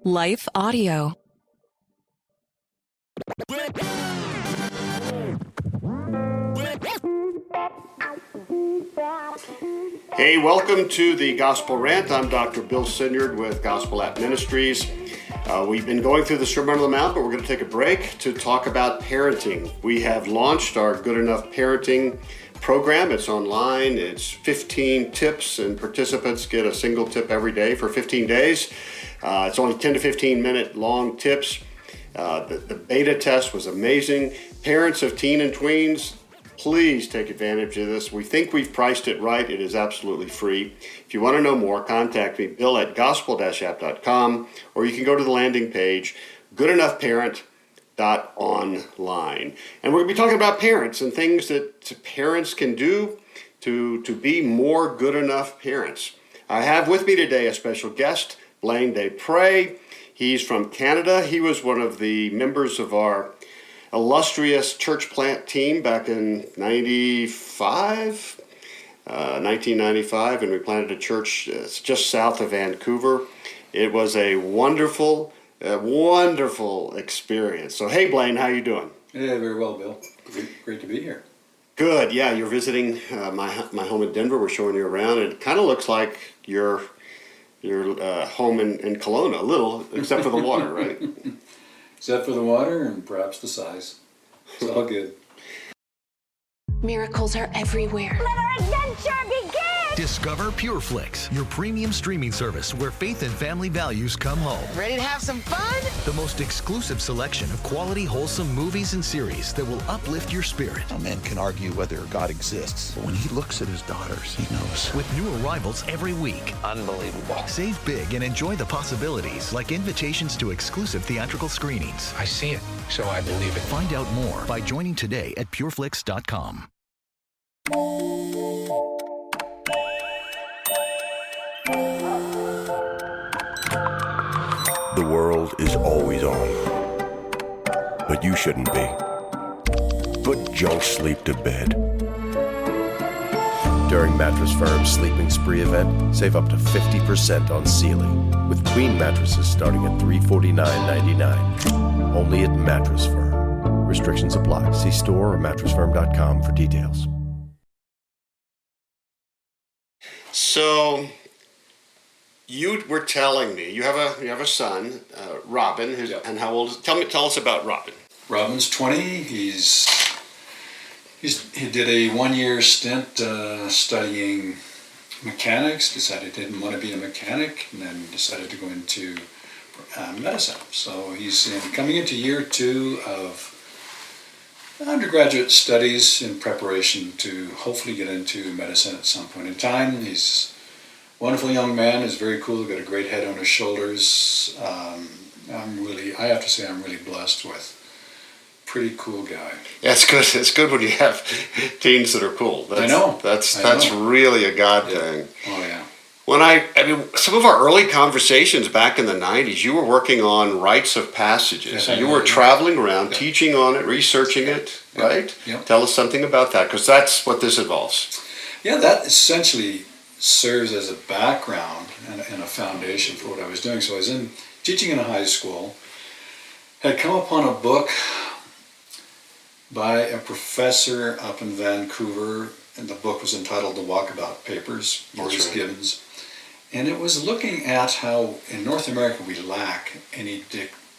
Life Audio. Hey, welcome to the Gospel Rant. I'm Dr. Bill Sinyard with Gospel App Ministries. We've been going through the Sermon on the Mount, but we're going to take a break to talk about parenting. We have launched our Good Enough Parenting program. It's online. It's 15 tips, and participants get a single tip every day for 15 days. It's only 10 to 15 minute long tips. The beta test was amazing. Parents of teen and tweens, please take advantage of this. We think we've priced it right. It is absolutely free. If you want to know more, contact me, Bill at gospel-app.com, or you can go to the landing page, goodenoughparent.online. And we're going to be talking about parents and things that parents can do to be more good enough parents. I have with me today a special guest, Blane Despres. He's from Canada. He was one of the members of our illustrious church plant team back in 1995, and we planted a church just south of Vancouver. It was a wonderful experience. So, hey, Blane, how you doing? Yeah, very well, Bill. Great to be here. Good. Yeah, you're visiting my home in Denver. We're showing you around. It kind of looks like your home in Kelowna, a little, except for the water, right? Except for the water and perhaps the size. It's all good. Miracles are everywhere. Let our adventure begin! Discover PureFlix, your premium streaming service where faith and family values come home. Ready to have some fun? The most exclusive selection of quality, wholesome movies and series that will uplift your spirit. A man can argue whether God exists, but when he looks at his daughters, he knows. With new arrivals every week. Unbelievable. Save big and enjoy the possibilities, like invitations to exclusive theatrical screenings. I see it, so I believe it. Find out more by joining today at pureflix.com. The world is always on, but you shouldn't be. Put junk sleep to bed. During Mattress Firm's Sleeping Spree event, save up to 50% on Sealy, with queen mattresses starting at $349.99. Only at Mattress Firm. Restrictions apply. See store or mattressfirm.com for details. So, you were telling me you have a son, Robin, and how old is? Tell us about Robin. Robin's 20. He did a 1-year stint studying mechanics. Decided he didn't want to be a mechanic, and then decided to go into medicine. So he's coming into year 2 of undergraduate studies in preparation to hopefully get into medicine at some point in time. He's a wonderful young man. He's very cool. He's got a great head on his shoulders. I have to say I'm really blessed with a pretty cool guy. Yeah, it's good. It's good when you have teens that are cool. I know. That's really a God thing. Oh, yeah. When some of our early conversations back in the 90s, you were working on rites of passages. Yes, you were traveling around, teaching on it, researching it, right? Yep. Tell us something about that, because that's what this involves. Yeah, that essentially serves as a background and a foundation for what I was doing. So I was teaching in a high school, had come upon a book by a professor up in Vancouver, and the book was entitled The Walkabout Papers, Maurice Gibbons. And it was looking at how in North America we lack any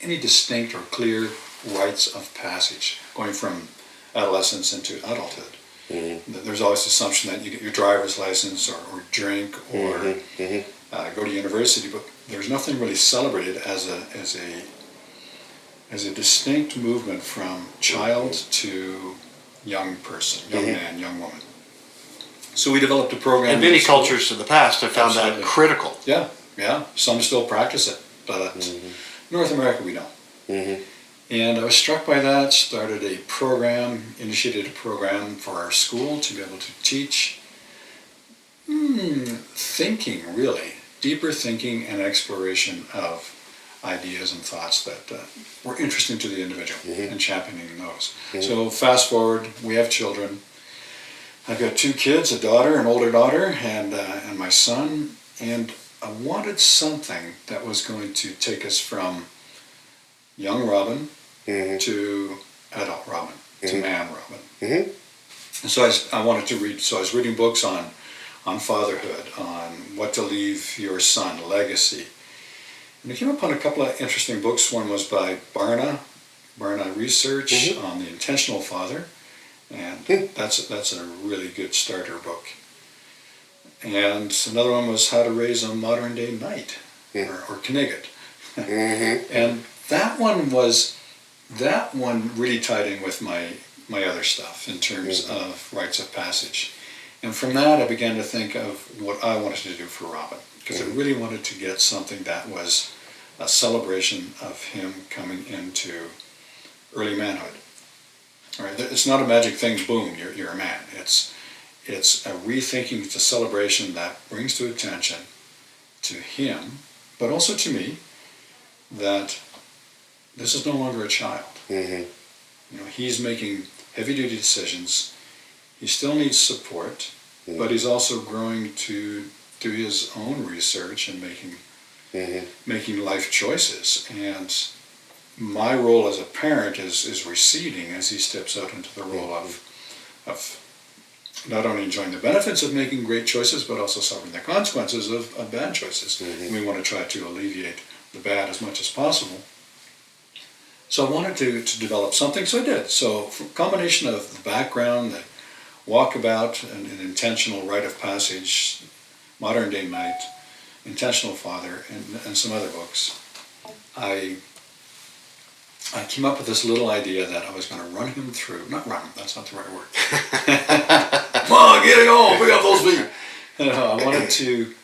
distinct or clear rites of passage going from adolescence into adulthood. Mm-hmm. There's always the assumption that you get your driver's license or drink or go to university, but there's nothing really celebrated as a distinct movement from child to young person, young man, young woman. So we developed a program. And many cultures in the past have found that critical. Yeah. Some still practice it, but North America we don't. Mm-hmm. And I was struck by that, initiated a program for our school to be able to teach thinking, really, deeper thinking and exploration of ideas and thoughts that were interesting to the individual and championing those. So fast forward, we have children. I've got 2 kids, a daughter, an older daughter, and my son, and I wanted something that was going to take us from young Robin to adult Robin, to man Robin. And so I wanted to read, so I was reading books on fatherhood, on what to leave your son, legacy. And I came upon a couple of interesting books. One was by Barna Research on the intentional father. And that's a really good starter book. And another one was How to Raise a Modern Day Knight, or Knigget. And that one really tied in with my other stuff in terms of rites of passage. And from that I began to think of what I wanted to do for Robin, because I really wanted to get something that was a celebration of him coming into early manhood. All right, it's not a magic thing, boom, you're a man. It's a rethinking, it's a celebration that brings to attention to him, but also to me, that this is no longer a child. He's making heavy-duty decisions. He still needs support, but he's also growing to do his own research and making life choices. And my role as a parent is receding as he steps out into the role of not only enjoying the benefits of making great choices, but also suffering the consequences of bad choices. And we want to try to alleviate the bad as much as possible. So I wanted to develop something, so I did. So from a combination of the background, the walkabout, and an intentional rite of passage, modern day knight, intentional father, and some other books, I came up with this little idea that I was going to run him through. Not run him, that's not the right word. Come on, get it on, pick up those feet.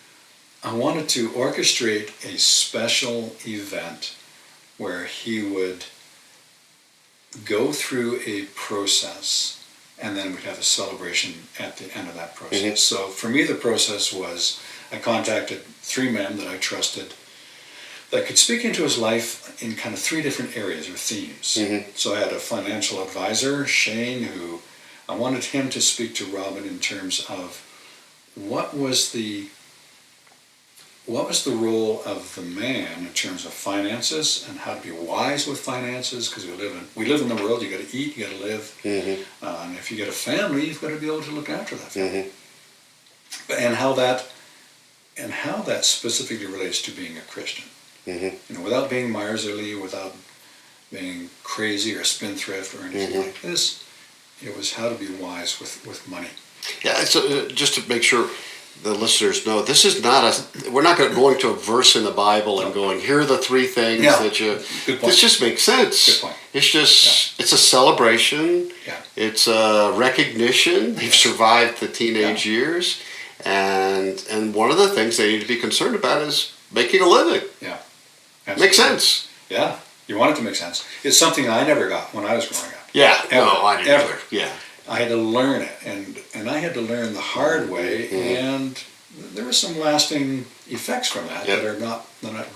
I wanted to orchestrate a special event where he would go through a process, and then we'd have a celebration at the end of that process. So for me, the process was, I contacted 3 men that I trusted that could speak into his life in kind of 3 different areas or themes. So I had a financial advisor, Shane, who I wanted him to speak to Robin in terms of what was the role of the man in terms of finances and how to be wise with finances, because we live in the world. You got to eat, you got to live, and if you get a family, you've got to be able to look after that family. And how that specifically relates to being a Christian. Without being miserly, without being crazy or spendthrift or anything like this, it was how to be wise with money. Yeah, so just to make sure the listeners know, this is not we're not going to a verse in the Bible and going, here are the 3 things that you, this just makes sense. Good point. It's just, it's a celebration. It's a recognition. They've survived the teenage years. And one of the things they need to be concerned about is making a living. Absolutely. Makes sense. Yeah, you want it to make sense. It's something I never got when I was growing up. Yeah, no, I didn't ever. Yeah. I had to learn it, and I had to learn the hard way, and there were some lasting effects from that that are not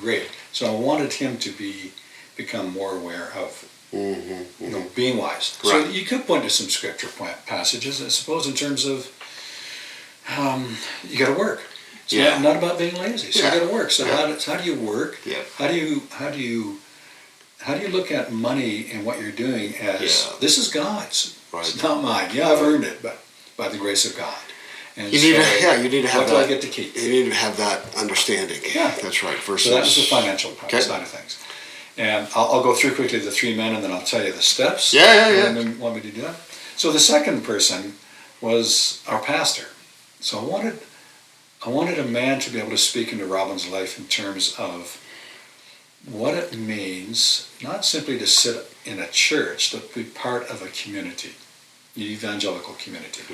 great. So I wanted him to become more aware of being wise. Right. So you could point to some scripture passages, I suppose, in terms of you got to work. It's not about being lazy. So you got to work. So how do you work? How do you look at money and what you're doing as this is God's? It's not mine. Yeah, I've earned it, but by the grace of God. And you need to have what that. do I get to keep? You need to have that understanding. Yeah, that's right. Versus, so that was the financial side of things. And I'll go through quickly the 3 men, and then I'll tell you the steps. And then want me to do that. So the second person was our pastor. So I wanted a man to be able to speak into Robin's life in terms of what it means, not simply to sit in a church, but be part of a community, an evangelical community.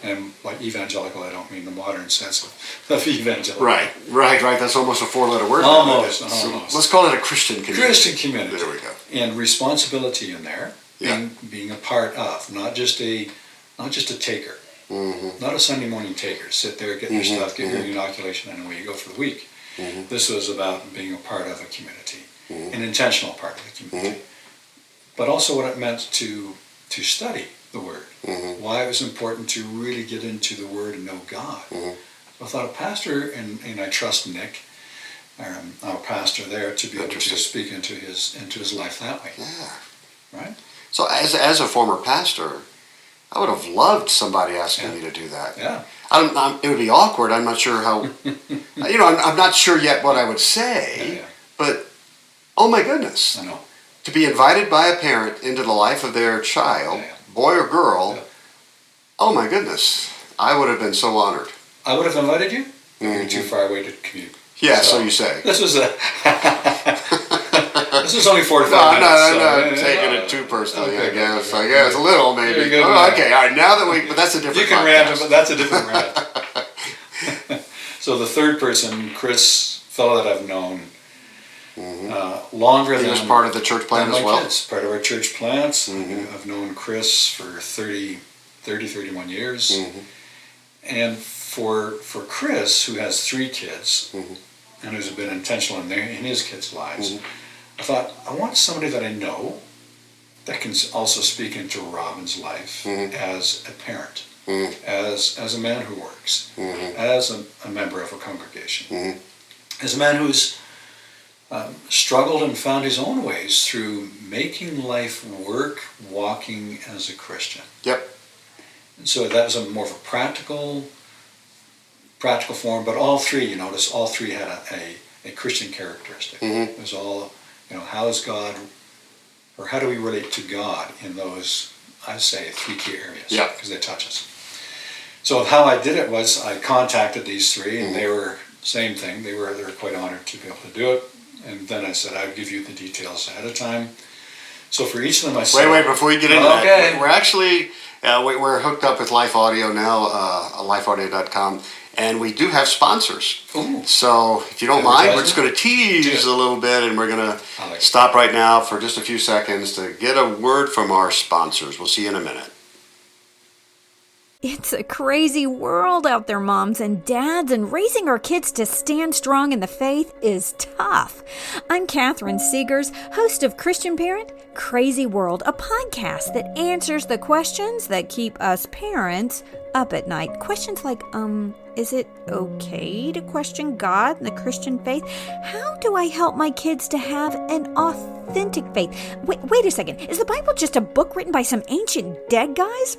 And by evangelical, I don't mean the modern sense of evangelical. Right. That's almost a 4-letter word. Almost. So let's call it a Christian community. Christian community. There we go. And responsibility in there, being a part of, not just a taker. Not a Sunday morning taker. Sit there, get your stuff, get your inoculation, and away you go for the week. This was about being a part of a community, an intentional part of the community. But also what it meant to study the Word. Why it was important to really get into the Word and know God. I thought a pastor, and I trust Nick, our pastor there to be able to Interesting. speak into his life that way. Yeah. Right? So as a former pastor, I would have loved somebody asking me to do that. Yeah. It would be awkward. I'm not sure how, I'm not sure yet what I would say, Yeah. but oh my goodness. I know. To be invited by a parent into the life of their child, Yeah. boy or girl, Yeah. oh my goodness. I would have been so honored. I would have invited you. You're too far away to commute. Yeah, so you say. This was this was only 45 No, I'm minutes. not taking it too personally, Okay, I guess. okay. I guess a little, maybe. You're good, Oh, man. okay, all right. Now that but that's a different You can podcast. rant, but that's a different rant. So the third person, Chris, fellow that I've known longer He than was part of the church plan than as my well. kids, part of our church plants. I've known Chris for 31 years. And for Chris, who has 3 kids, and who's been intentional in his kids' lives, I thought, I want somebody that I know that can also speak into Robin's life as a parent, as a man who works, as a member of a congregation, as a man who's struggled and found his own ways through making life work, walking as a Christian. Yep. And so that was more of a practical form, but all 3, you notice, all 3 had a Christian characteristic. It was all, how is God, or how do we relate to God in those, I say, 3 key areas, Yeah. because they touch us. So how I did it was I contacted these 3, and they were, same thing, they were quite honored to be able to do it. And then I said, I'd give you the details ahead of time. So for each of them I said... Wait, before you get into Okay. that, we're actually, we're hooked up with Life Audio now, lifeaudio.com, and we do have sponsors. Ooh. So if you don't mind, we're just going to Advertisement? tease a little bit, and we're going to I like it. stop right now for just a few seconds to get a word from our sponsors. We'll see you in a minute. It's a crazy world out there, moms and dads, and raising our kids to stand strong in the faith is tough. I'm Catherine Seegers, host of Christian Parent Crazy World, a podcast that answers the questions that keep us parents up at night. Questions like, is it okay to question God and the Christian faith? How do I help my kids to have an authentic faith? Wait a second. Is the Bible just a book written by some ancient dead guys?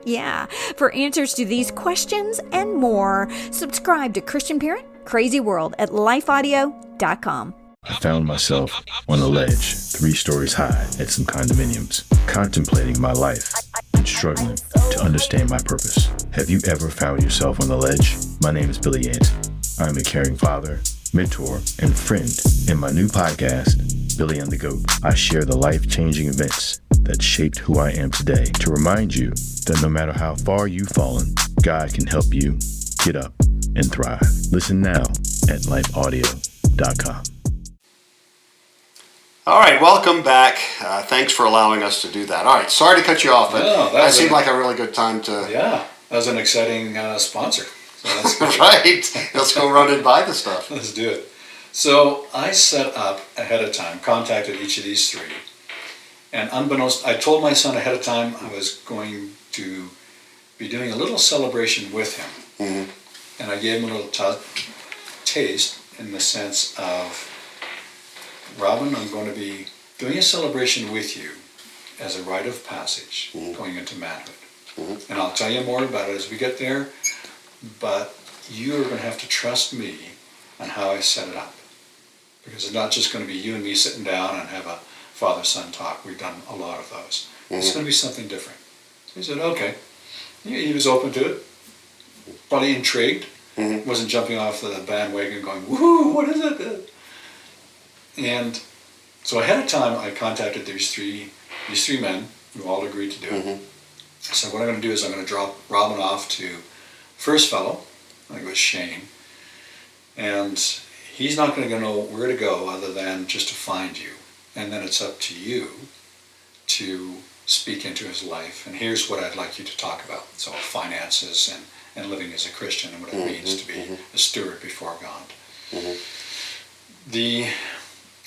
Yeah. For answers to these questions and more, subscribe to Christian Parent Crazy World at lifeaudio.com. I found myself on a ledge, 3 stories high at some condominiums, contemplating my life and struggling to understand my purpose. Have you ever found yourself on the ledge? My name is Billy Yant. I'm a caring father, mentor, and friend. In my new podcast, Billy and the Goat, I share the life-changing events that shaped who I am today to remind you that no matter how far you've fallen, God can help you get up and thrive. Listen now at lifeaudio.com. All right, welcome back. Thanks for allowing us to do that. All right, sorry to cut you off, but No, that seemed like a really good time to... Yeah, that was an exciting sponsor. So that's good. Right, let's go run and buy the stuff. Let's do it. So I set up ahead of time, contacted each of these 3, and unbeknownst, I told my son ahead of time I was going to be doing a little celebration with him. And I gave him a little taste in the sense of, Robin, I'm going to be doing a celebration with you as a rite of passage going into manhood. And I'll tell you more about it as we get there, but you are going to have to trust me on how I set it up. Because it's not just going to be you and me sitting down and have a father-son talk. We've done a lot of those. It's going to be something different. He said, okay. He was open to it, probably intrigued, wasn't jumping off the bandwagon going, woohoo, what is it? And so ahead of time, I contacted these three men who all agreed to do it. So what I'm going to do is I'm going to drop Robin off to first fellow, I think it was Shane, and he's not going to know where to go other than just to find you. And then it's up to you to speak into his life. And here's what I'd like you to talk about. So finances and living as a Christian and what it means to be a steward before God.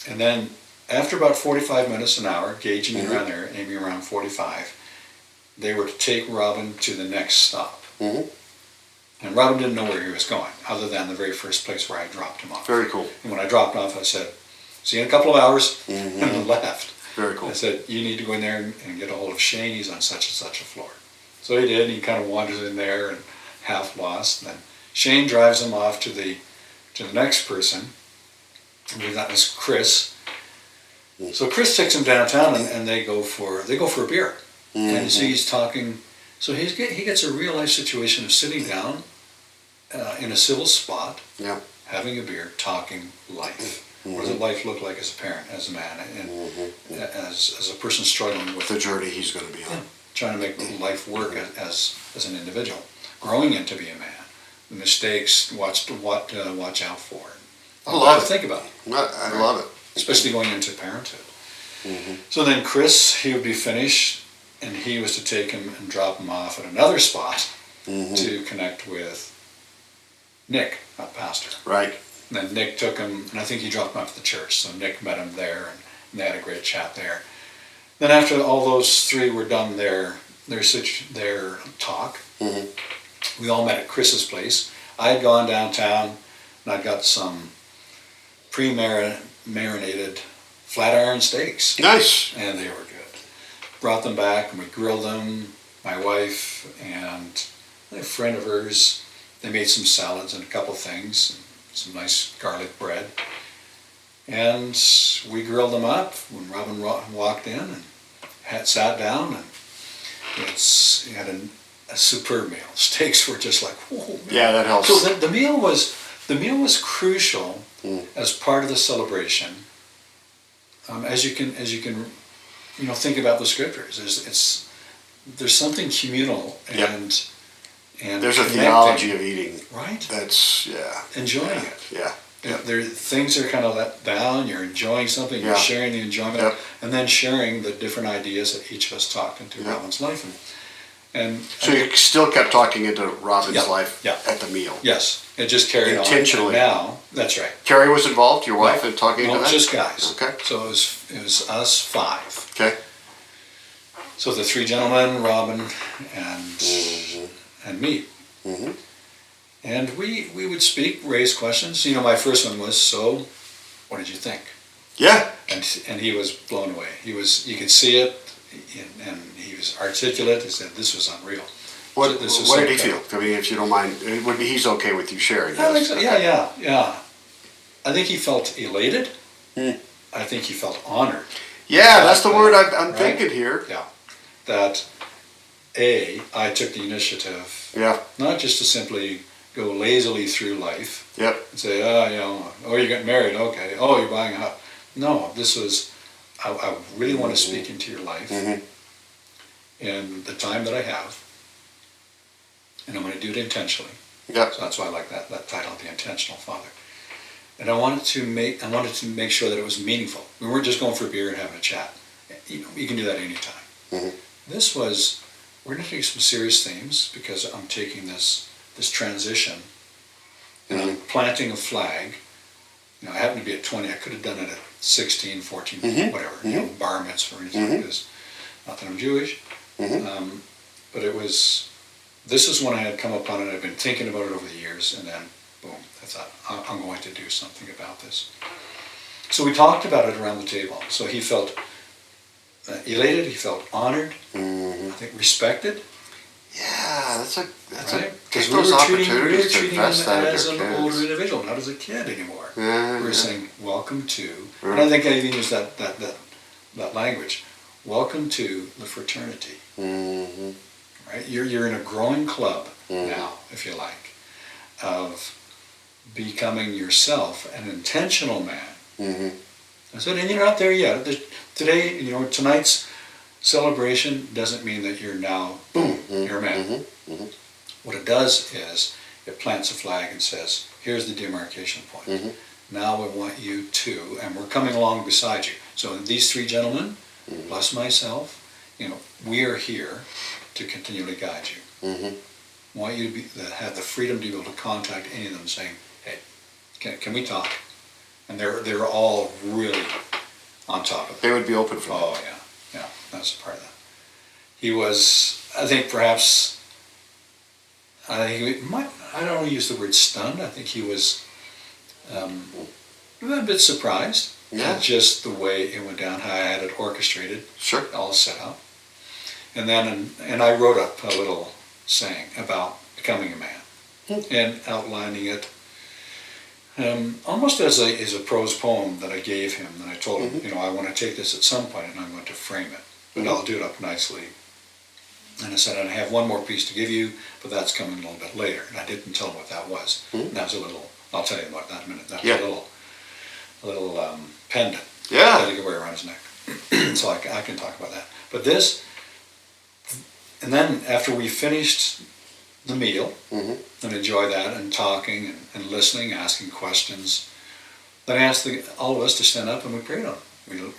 And then after about 45 minutes, an hour, gauging around there, aiming around 45, they were to take Robin to the next stop. And Robin didn't know where he was going, other than the very first place where I dropped him off. Very cool. And when I dropped him off, I said, "See you in a couple of hours," and left. Very cool. I said, "You need to go in there and get a hold of Shane. He's on such and such a floor." So he did, and he kind of wanders in there and half lost. And then Shane drives him off to the next person. I believe that was Chris. So Chris takes him downtown, and they go for a beer. And you see he's talking. So he gets a real life situation of sitting down in a civil spot, Yeah. having a beer, talking life. What does life look like as a parent, as a man, and as a person struggling with The journey he's going to be on. trying to make life work as an individual, growing into be a man, the mistakes, watch out for. I love it. Think about it. I love it. Especially going into parenthood. So then Chris, he would be finished, and he was to take him and drop him off at another spot to connect with Nick, our pastor. Right. And then Nick took him, and I think he dropped him off at the church, so Nick met him there, and they had a great chat there. Then after all those three were done their talk, we all met at Chris's place. I had gone downtown, and I'd got some pre-marinated flat iron steaks. Nice. And they were good. Brought them back, and we grilled them, my wife and a friend of hers. They made some salads and a couple things, some nice garlic bread. And we grilled them up when Robin walked in and sat down, and he had a superb meal. Steaks were just like, whoa, man. Yeah, that helps. So the meal was crucial as part of the celebration. As you can think about the scriptures. There's something communal and there's a connecting. theology of eating. Right. That's Enjoying it. Yeah. There things are kind of let down. You're enjoying something. You're sharing the enjoyment, and then sharing the different ideas that each of us talked into Robin's life. And so you still kept talking into Robin's life at the meal. Yes, it just carried intentionally. On. Now, that's right. Carrie was involved, your wife, in talking into that? Just guys. Okay. So it was us five. Okay. So the three gentlemen, Robin, and me. And we would speak, raise questions. My first one was, "So, what did you think?" Yeah. And he was blown away. You could see it, and he was articulate. He said, "This was unreal." What did he feel? I mean, if you don't mind, he's okay with you sharing. I think so. Yeah. I think he felt elated. I think he felt honored. Yeah, that's the word I'm thinking here. Yeah. That, I took the initiative. Yeah. Not just to simply go lazily through life. Yep. And say, you're getting married, okay. Oh, you're buying a house. No, this was, I really want to speak into your life in the time that I have, and I'm going to do it intentionally. Yep. So that's why I like that title, The Intentional Father. And I wanted to make sure that it was meaningful. We weren't just going for a beer and having a chat. You can do that anytime. This was, we're going to take some serious themes because I'm taking this transition, and I'm planting a flag. I happened to be at 20. I could have done it at 16, 14, whatever. Bar mitzvah or anything like this. Not that I'm Jewish, but this is when I had come upon it. I've been thinking about it over the years, and then boom, I thought, I'm going to do something about this. So we talked about it around the table. So he felt elated, he felt honored, I think respected. Yeah, that's right? Because we those were treating opportunities him as an older individual, not as a kid anymore. We were saying, welcome to, and I think I even used that language, welcome to the fraternity. Right? You're in a growing club now, if you like, of becoming yourself an intentional man. I said, and you're not there yet. Today, tonight's celebration doesn't mean that you're now, boom, you're a man. What it does is it plants a flag and says, here's the demarcation point. Now I want you to, and we're coming along beside you. So these three gentlemen, plus myself, we are here to continually guide you. I want you to have the freedom to be able to contact any of them saying, hey, can we talk? And they're all really on top of it. They would be open for that. Oh, yeah, that's a part of that. He was, I think perhaps, I don't use the word stunned. I think he was a bit surprised at just the way it went down, how I had it orchestrated, all set up. And then, and I wrote up a little saying about becoming a man and outlining it almost as a prose poem that I gave him. And I told him, I want to take this at some point and I'm going to frame it, but I'll do it up nicely. And I said, I have one more piece to give you, but that's coming a little bit later. And I didn't tell him what that was. And that was a little, I'll tell you about that in a minute. That was a little pendant that he could wear around his neck. So I can talk about that. But this, and then after we finished the meal and enjoy that and talking and listening, asking questions, then I asked all of us to stand up and we prayed on him.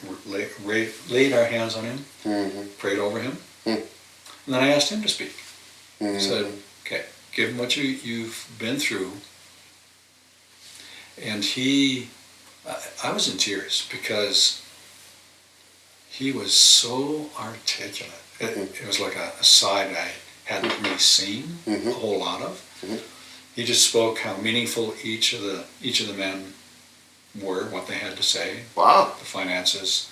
We laid our hands on him, prayed over him. And then I asked him to speak. I said, okay, given what you've been through. And I was in tears because he was so articulate. It was like a side I hadn't really seen a whole lot of. He just spoke how meaningful each of the men were, what they had to say. Wow. The finances,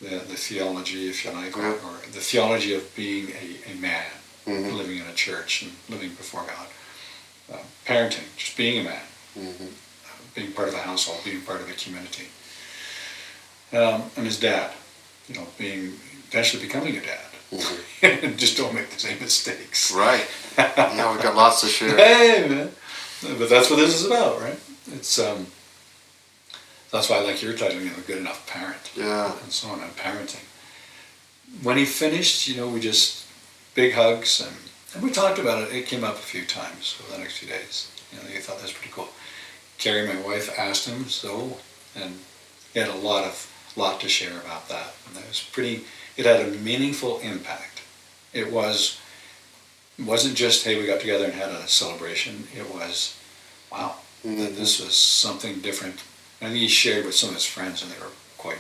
the theology, if you like, or the theology of being a man, living in a church and living before God. Parenting, just being a man, being part of a household, being part of a community. And his dad, eventually becoming a dad. Just don't make the same mistakes. Right. Yeah, we've got lots to share. Hey, man. But that's what this is about, right? It's that's why I like your title, a good enough parent. Yeah. And so on, and parenting. When he finished, we just, big hugs, and we talked about it. It came up a few times over the next few days. He thought that was pretty cool. Carrie, my wife, asked him and he had a lot to share about that. And that was it had a meaningful impact. It wasn't just, hey, we got together and had a celebration. It was, wow, that this was something different. I think he shared with some of his friends, and they were quite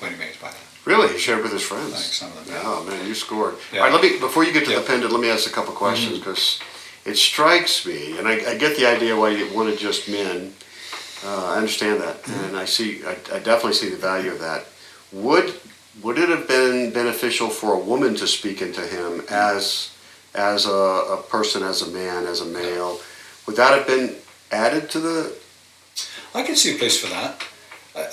amazed by that. Really? He shared with his friends? Like some of them. Yeah. Oh, man, you scored. Yeah. All right, before you get to the pendant, let me ask a couple questions, because it strikes me, and I get the idea why you wanted just men. I understand that, and I definitely see the value of that. Would it have been beneficial for a woman to speak into him as a person, as a man, as a male? Would that have been added to the... I can see a place for that.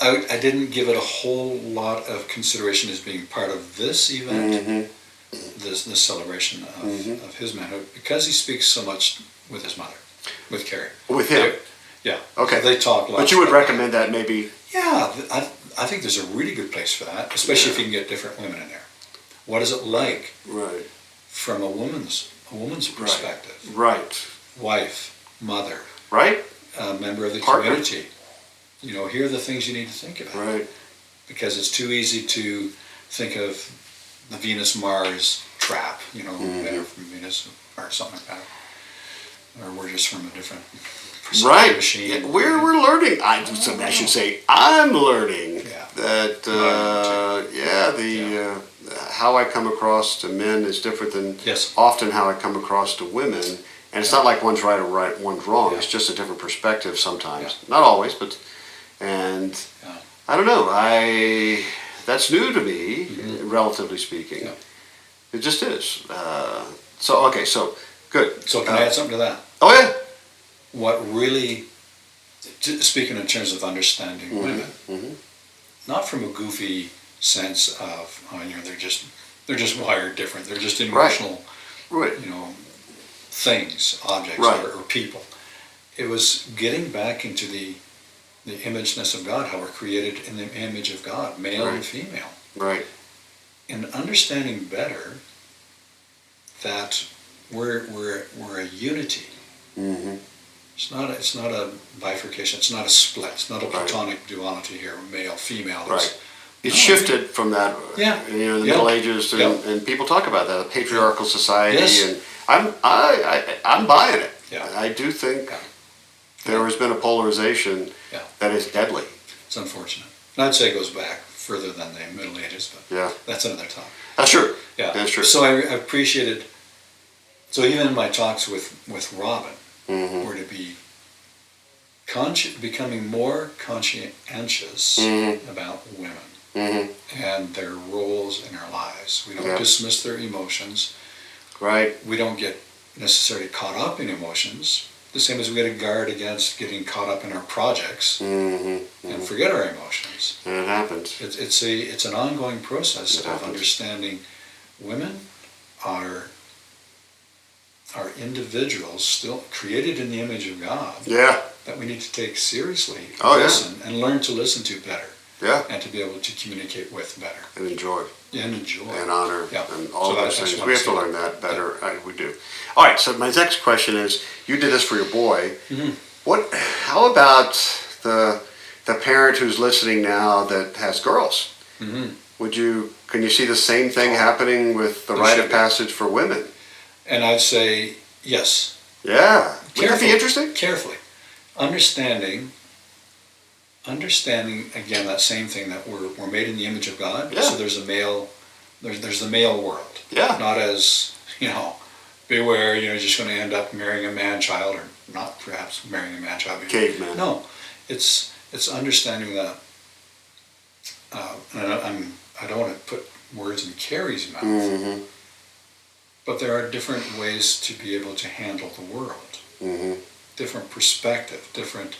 I didn't give it a whole lot of consideration as being part of this event, this celebration of his manhood, because he speaks so much with his mother, with Carrie. With him? Yeah. Okay. They talk lots. But you would recommend that maybe... Yeah, I think there's a really good place for that, especially if you can get different women in there. What is it like from a woman's perspective? Right. Wife, mother. Right. Member of the Partner. community. Here are the things you need to think about. Right. Because it's too easy to think of the Venus-Mars trap, men are from Venus or something like that. Or we're just from a different machine. Yeah, we're learning. I should say I'm learning that how I come across to men is different than often how I come across to women. And it's not like one's right or one's wrong. It's just a different perspective sometimes. Not always, but I don't know. That's new to me, relatively speaking. Yeah. It just is. So good. So can I add something to that? Oh yeah. What really, speaking in terms of understanding women, not from a goofy sense of they're just wired different. They're just emotional, things, objects, or people. It was getting back into the imageness of God, how we're created in the image of God, male and female. Right. And understanding better that we're a unity. It's not a bifurcation. It's not a split. It's not a platonic duality here, male, female. It shifted from that. Yeah. In the Middle Ages, and people talk about that, a patriarchal society, and I'm buying it. Yeah. I do think there has been a polarization that is deadly. It's unfortunate. And I'd say it goes back further than the Middle Ages, but that's another topic. That's true. Yeah, that's true. So I appreciated So even in my talks with Robin, Mm-hmm. we're to be becoming more conscientious Mm-hmm. about women Mm-hmm. and their roles in our lives. We don't Yeah. dismiss their emotions. Right. We don't get necessarily caught up in emotions. The same as we got to guard against getting caught up in our projects Mm-hmm. and forget our emotions. And it happens. It's an ongoing process It of happens. understanding women are individuals still created in the image of God Yeah. that we need to take seriously, Oh, yeah. listen, and learn to listen to better, Yeah. and to be able to communicate with better And enjoy. and enjoy. And honor. Yeah. And all So those that's things. what We I have to say. learn that better. We do. All right. So my next question is: you did this for your boy. Mhm. How about the parent who's listening now that has girls? Mhm. Can you see the same thing happening with the There rite should of be. passage for women? And I'd say yes. Yeah. Would that be interesting? Carefully. Understanding again that same thing that we're made in the image of God. Yeah. So there's there's the male world. Yeah. Not as, beware, you're just going to end up marrying a man-child, or not perhaps marrying a man-child. Caveman. No, it's understanding that, and I don't want to put words in Carrie's mouth, Mm-hmm. but there are different ways to be able to handle the world. Mm-hmm. Different perspective, different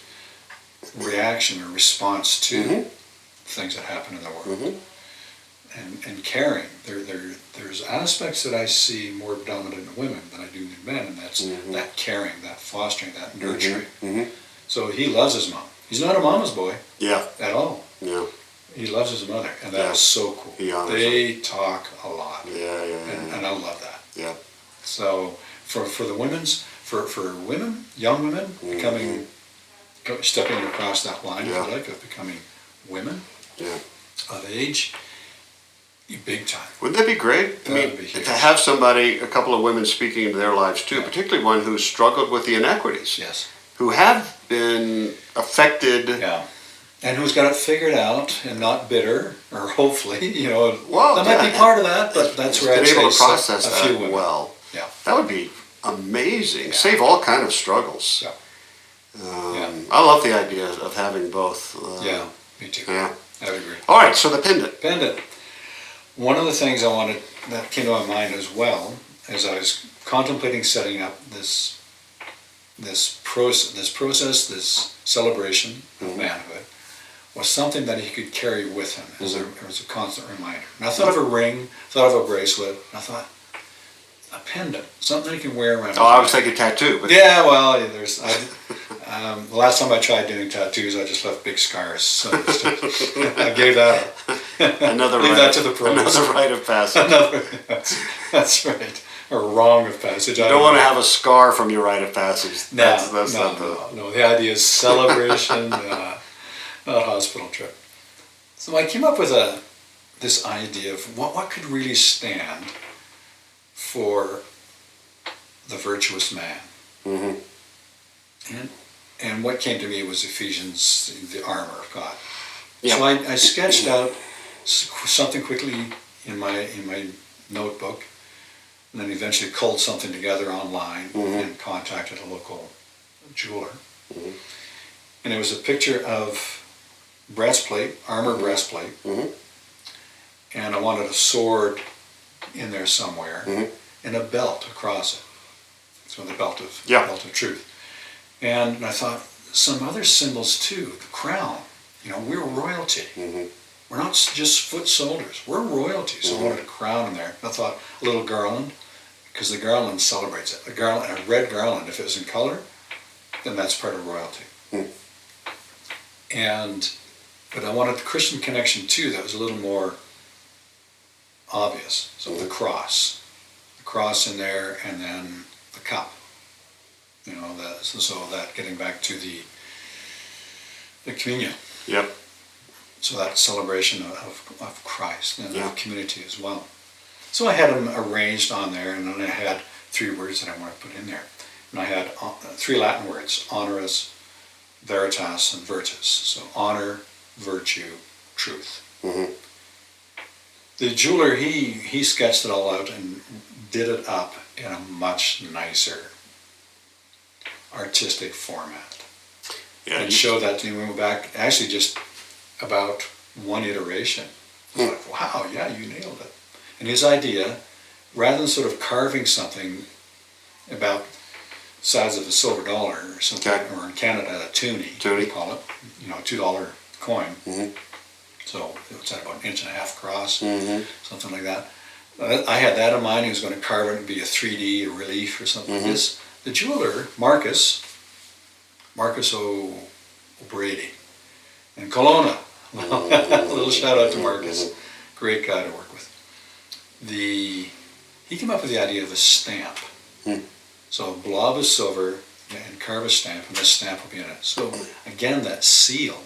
reaction or response to Mhm. things that happen in the world. Mm-hmm. And caring. There's aspects that I see more dominant in women than I do in men, and that's Mhm. that caring, that fostering, that nurturing. Mm-hmm. So he loves his mom. He's not a mama's boy Yeah. at all. Yeah. He loves his mother, and that is Yeah. so cool. He honors They talk a lot, Yeah. Yeah. and I love that. Yeah. So for the for women, young women, stepping across that line, if Yeah. you like, of becoming women Yeah. of age, big time. Wouldn't that be great? I That mean, would be huge. to have a couple of women speaking into their lives too, Yeah. particularly one who's struggled with the inequities, Yes. who have been affected. Yeah. And who's got it figured out and not bitter, or hopefully, Well, that might be yeah, part of that, but that's where I'd been able say to process a that few women. well. Yeah. That would be amazing. Yeah. Save all kind of struggles. Yeah. I love the idea of having both. Yeah, me too. Yeah. I would agree. All right. So the pendant. Pendant. One of the things that came to my mind as well, as I was contemplating setting up this process, this celebration of manhood, was something that he could carry with him as a constant reminder. And I thought of a ring, thought of a bracelet, and I thought, a pendant, something he can wear around. Oh, I was thinking tattoo. But Yeah, well, the last time I tried doing tattoos, I just left big scars. So I gave that up. another Leave rite, that to the pros. another rite of passage. That's right. Or wrong of passage. You don't want to have a scar from your rite of passage. That's No. The idea is celebration, not hospital trip. So I came up with this idea of what could really stand for the virtuous man. Mm-hmm. And what came to me was Ephesians, the armor of God. Yeah. So I sketched out something quickly in my notebook, and then eventually culled something together online and contacted a local jeweler. Mm-hmm. And it was a picture of breastplate, armor breastplate, Mm-hmm. and I wanted a sword in there somewhere, Mm-hmm. and a belt across it. So the belt of truth. And I thought some other symbols too. The crown. We're royalty. Mm-hmm. We're not just foot soldiers. We're royalty. So I wanted a crown in there. I thought a little garland, because the garland celebrates it. A red garland, if it was in color, then that's part of royalty. Mm. But I wanted the Christian connection too. That was a little more obvious. So the cross in there, and then the cup. So that getting back to the communion. Yep. So that celebration of Christ and Yeah. of community as well. So I had them arranged on there, and then I had 3 words that I want to put in there. And I had 3 Latin words: honoris, veritas, and virtus. So honor, virtue, truth. Mm-hmm. The jeweler, he sketched it all out and did it up in a much nicer artistic format. Yeah, And showed that to me. We went back actually just about one iteration. I was like, wow, yeah, you nailed it. And his idea, rather than sort of carving something about the size of a silver dollar or something, or in Canada, a toonie, we call it, $2 coin. So it's at about 1.5 inch across, something like that. I had that in mind. He was going to carve it and be a 3D, a relief or something like this. The jeweler, Marcus O'Brady in Kelowna. A little shout out to Marcus. Great guy to work with. He came up with the idea of a stamp. So a blob of silver and carve a stamp, and this stamp will be in it. So again, that seal.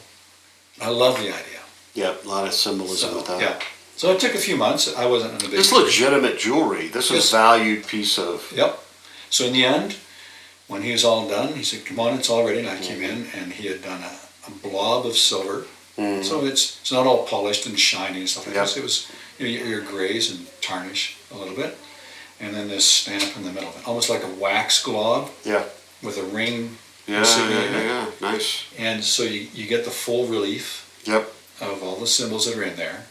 I love the idea. Yep, a lot of symbolism with that. Yeah. So it took a few months. I wasn't in a big. It's legitimate jewelry. This is a valued piece of. Yep. So in the end, when he was all done, he said, "Come on, it's all ready." And I came in, and he had done a blob of silver. So it's not all polished and shiny and stuff like this. It was your grays and tarnish a little bit, and then this stamp in the middle of it, almost like a wax glob. Yeah. With a ring. Yeah, nice. And so you get the full relief. Yep. Of all the symbols that are in there,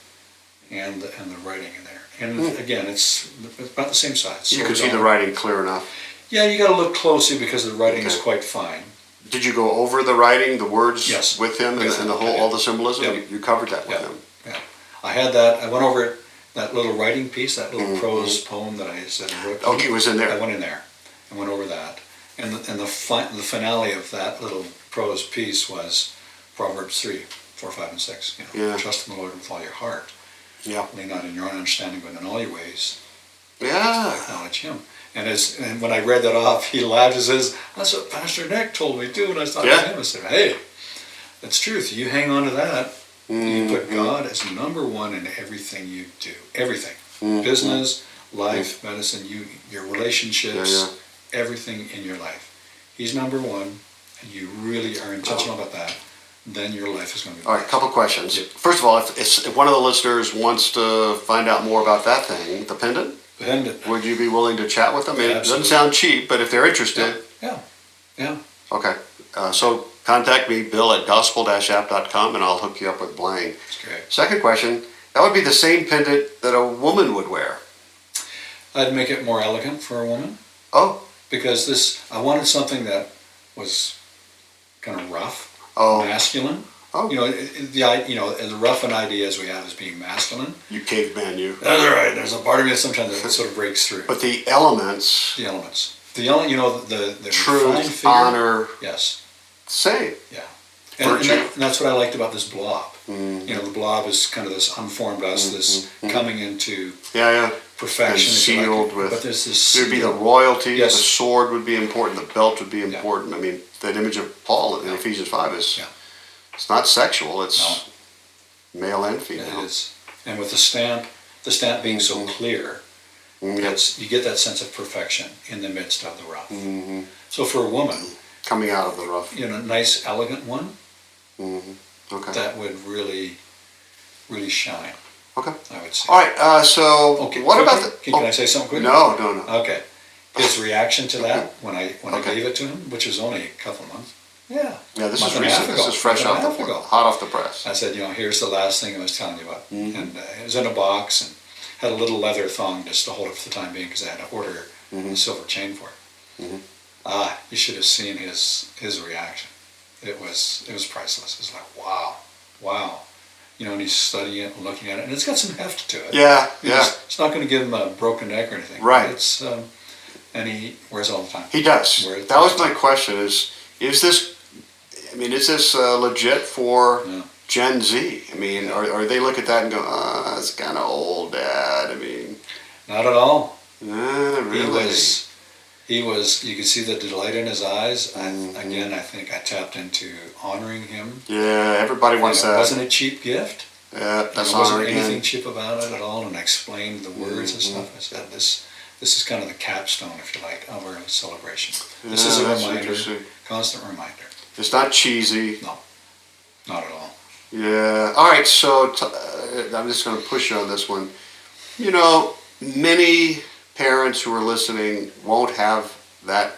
and the writing in there. And again, it's about the same size. You can see the writing clear enough. Yeah, you got to look closely because the writing is quite fine. Did you go over the writing, the words with him, With and him, all the symbolism? Yep. You covered that with him. Yeah, I had that. I went over it, that little writing piece, that little prose poem that I said I wrote. Okay, it was in there. I went in there and went over that. And the finale of that little prose piece was Proverbs 3, 4, 5, and 6. Trust in the Lord with all your heart. Yeah. Lean not in your own understanding, but in all your ways. Yeah. Acknowledge Him. And when I read that off, he laughed and says, "That's what Pastor Nick told me too." And I was talking to him, I said, "Hey, that's truth. You hang on to that. You put God as number one in everything you do. Everything. Business, life, medicine, your relationships, everything in your life. He's number one, and you really are intentional about that. Then your life is going to be all right, a couple questions. First of all, if one of the listeners wants to find out more about that thing, the pendant, would you be willing to chat with them? It doesn't sound cheap, but if they're interested. Yeah. Okay. So contact me, Bill at gospel-app.com, and I'll hook you up with Blane. That's great. Second question, that would be the same pendant that a woman would wear. I'd make it more elegant for a woman. Oh. Because I wanted something that was kind of rough, masculine. Oh. The rough and ideas we have as being masculine. You caveman, you. That's all right. There's a part of me that sometimes that sort of breaks through. But the elements. The truth, honor. Yes. Same. Yeah. And that's what I liked about this blob. The blob is kind of this unformed us, this coming into perfection. Sealed with. But there's this. There'd be the royalty. Yes. The sword would be important. The belt would be important. I mean, that image of Paul in Ephesians 5 is. Yeah. It's not sexual. It's male and female. It is. And with the stamp being so clear, you get that sense of perfection in the midst of the rough. So for a woman, coming out of the rough, a nice, elegant one, okay, that would really, really shine. Okay, I would say. All right. What about Can I say something quick? No. Okay. His reaction to that when I gave it to him, which was only a couple of months. Yeah. Yeah, this is recent. This is fresh hot off the press. I said, here's the last thing I was telling you about. And it was in a box and had a little leather thong just to hold it for the time being because I had to order a silver chain for it. You should have seen his reaction. It was priceless. It was like, wow. And he's studying it and looking at it, and it's got some heft to it. Yeah. It's not going to give him a broken neck or anything. Right. It's and he wears it all the time. He does. That was my question: is this? I mean, is this legit for Gen Z? I mean, or they look at that and go, "It's kind of old, Dad." I mean, not at all. Really. He was. You could see the delight in his eyes. Again, I think I tapped into honoring him. Yeah, everybody wants that. It wasn't a cheap gift. Yeah, that's there wasn't anything cheap about it at all. And I explained the words and stuff. I said, "This is kind of the capstone, if you like, of our celebration. This is a reminder, constant reminder." It's not cheesy. No, not at all. Yeah. All right. So I'm just going to push you on this one. Many parents who are listening won't have that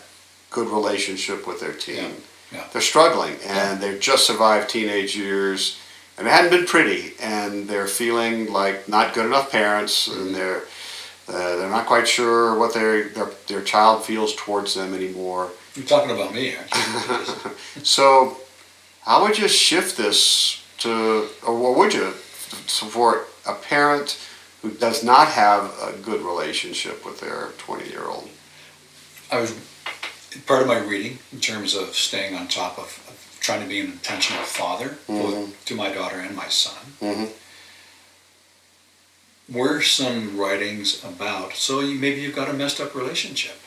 good relationship with their teen. Yeah. They're struggling, and they've just survived teenage years, and it hadn't been pretty, and they're feeling like not good enough parents, and they're not quite sure what their child feels towards them anymore. You're talking about me, actually. So, how would you shift this to, or what would you, for a parent who does not have a good relationship with their 20-year-old? Part of my reading, in terms of staying on top of trying to be an intentional father, both to my daughter and my son, were some writings about, maybe you've got a messed up relationship.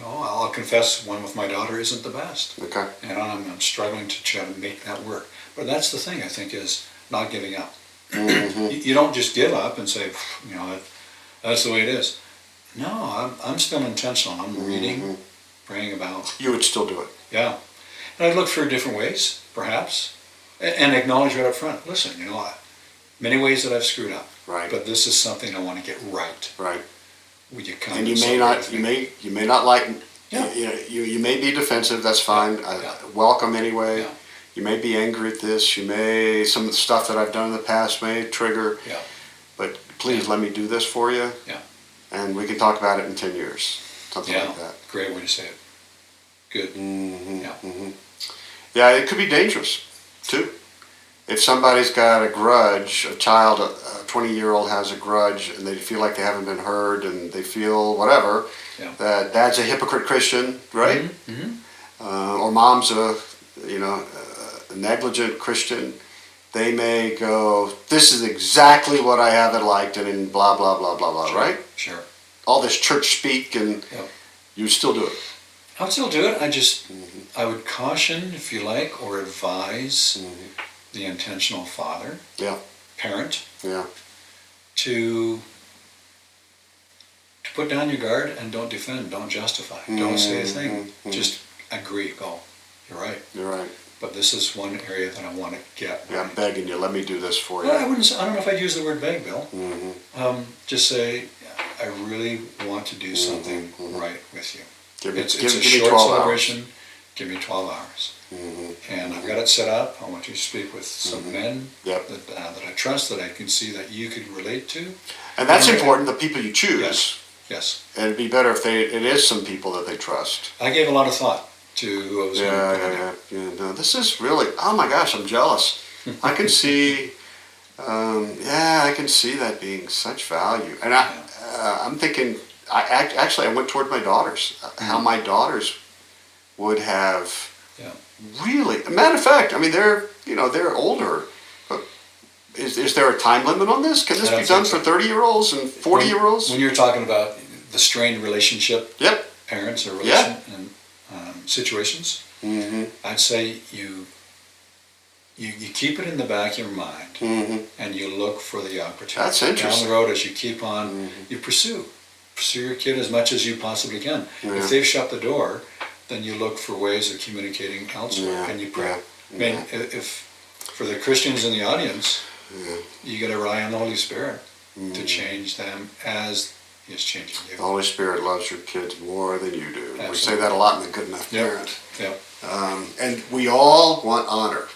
I'll confess, one with my daughter isn't the best. Okay. And I'm struggling to try to make that work. But that's the thing, I think, is not giving up. You don't just give up and say, that's the way it is. No, I'm still intentional. I'm reading, praying about. You would still do it. Yeah. And I'd look for different ways, perhaps, and acknowledge right up front, listen, many ways that I've screwed up. Right. But this is something I want to get right. Right. Would you come? And you may not like. Yeah. You may be defensive. That's fine. Welcome anyway. Yeah. You may be angry at this. Some of the stuff that I've done in the past may trigger. Yeah. But please let me do this for you. Yeah. And we can talk about it in 10 years. Something like that. Great way to say it. Good. Yeah, it could be dangerous too. If somebody's got a grudge, a 20-year-old has a grudge, and they feel like they haven't been heard, and they feel whatever, that dad's a hypocrite Christian, right? Or mom's a negligent Christian, they may go, this is exactly what I haven't liked, and in blah, blah, blah, blah, blah, right? Sure. All this church speak, and you still do it. I would still do it. I would caution, if you like, or advise the intentional father, parent, to put down your guard and don't defend, don't justify, don't say a thing. Just agree, go, you're right. You're right. But this is one area that I want to get. Yeah, I'm begging you, let me do this for you. Well, I don't know if I'd use the word beg, Bill. Just say, I really want to do something right with you. It's a short 12 celebration. Hours. Give me 12 hours. And I've got it set up. I want you to speak with some men that I trust, that I can see that you could relate to. And that's important, the people you choose. Yes. And it'd be better if it is some people that they trust. I gave a lot of thought to who I was going to put in. No, this is really, oh my gosh, I'm jealous. I can see, I can see that being such value. And I'm thinking, I went toward my daughters, how my daughters would have really, matter of fact, I mean, they're older, but is there a time limit on this? Can this be done for 30-year-olds and 40-year-olds? When you're talking about the strained relationship, parents or situations, I'd say you keep it in the back of your mind, and you look for the opportunity. That's interesting. Down the road, as you keep on, you pursue your kid as much as you possibly can. If they've shut the door, then you look for ways of communicating elsewhere, and you pray. I mean, if for the Christians in the audience, you got to rely on the Holy Spirit to change them as He is changing you. The Holy Spirit loves your kids more than you do. Absolutely. We say that a lot in the Good Enough Parent. And we all want honor.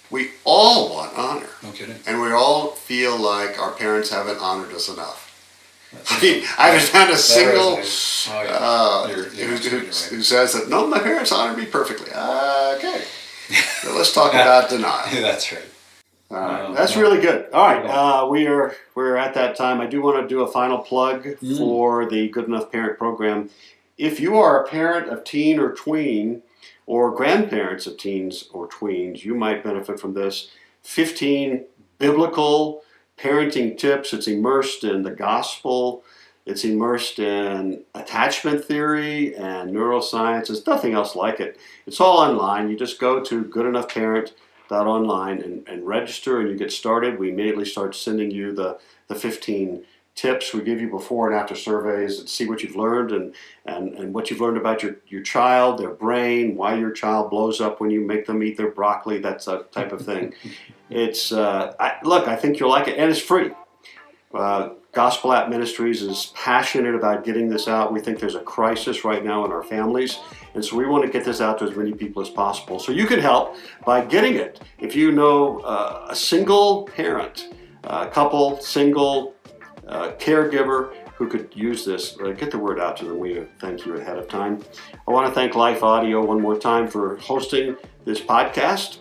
We all want honor. No kidding. And we all feel like our parents haven't honored us enough. I mean, I haven't found a single who says that, no, my parents honored me perfectly. Okay. So let's talk about denial. That's right. All right. That's really good. All right. We're at that time. I do want to do a final plug for the Good Enough Parent program. If you are a parent of teen or tween, or grandparents of teens or tweens, you might benefit from this. 15 biblical parenting tips. It's immersed in the gospel. It's immersed in attachment theory and neuroscience. There's nothing else like it. It's all online. You just go to goodenoughparent.online and register, and you get started. We immediately start sending you the 15 tips. We give you before and after surveys and see what you've learned and what you've learned about your child, their brain, why your child blows up when you make them eat their broccoli, that type of thing. It's I think you'll like it, and it's free. Gospel App Ministries is passionate about getting this out. We think there's a crisis right now in our families, and so we want to get this out to as many people as possible. So you can help by getting it. If you know a single parent, a couple, single caregiver who could use this, get the word out to them. We thank you ahead of time. I want to thank Life Audio one more time for hosting this podcast.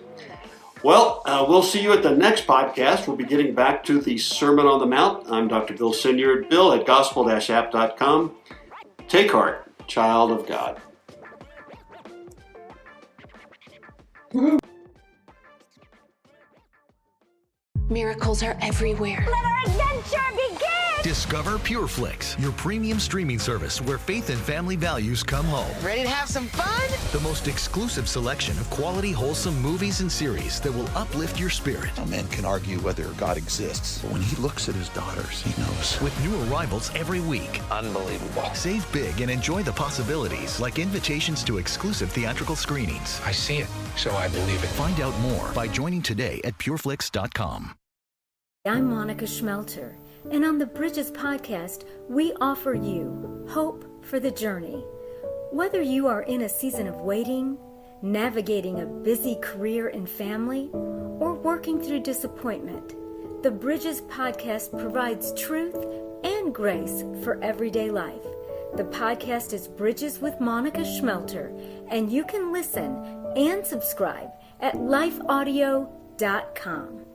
Well, we'll see you at the next podcast. We'll be getting back to the Sermon on the Mount. I'm Dr. Bill Sinyard, Bill at gospel-app.com. Take heart, child of God. Miracles are everywhere. Let our adventure begin! Discover PureFlix, your premium streaming service where faith and family values come home. Ready to have some fun? The most exclusive selection of quality, wholesome movies and series that will uplift your spirit. A man can argue whether God exists, but when he looks at his daughters, he knows. With new arrivals every week. Unbelievable. Save big and enjoy the possibilities, like invitations to exclusive theatrical screenings. I see it, so I believe it. Find out more by joining today at pureflix.com. I'm Monica Schmelter, and on the Bridges podcast, we offer you hope for the journey. Whether you are in a season of waiting, navigating a busy career and family, or working through disappointment, the Bridges podcast provides truth and grace for everyday life. The podcast is Bridges with Monica Schmelter, and you can listen and subscribe at lifeaudio.com.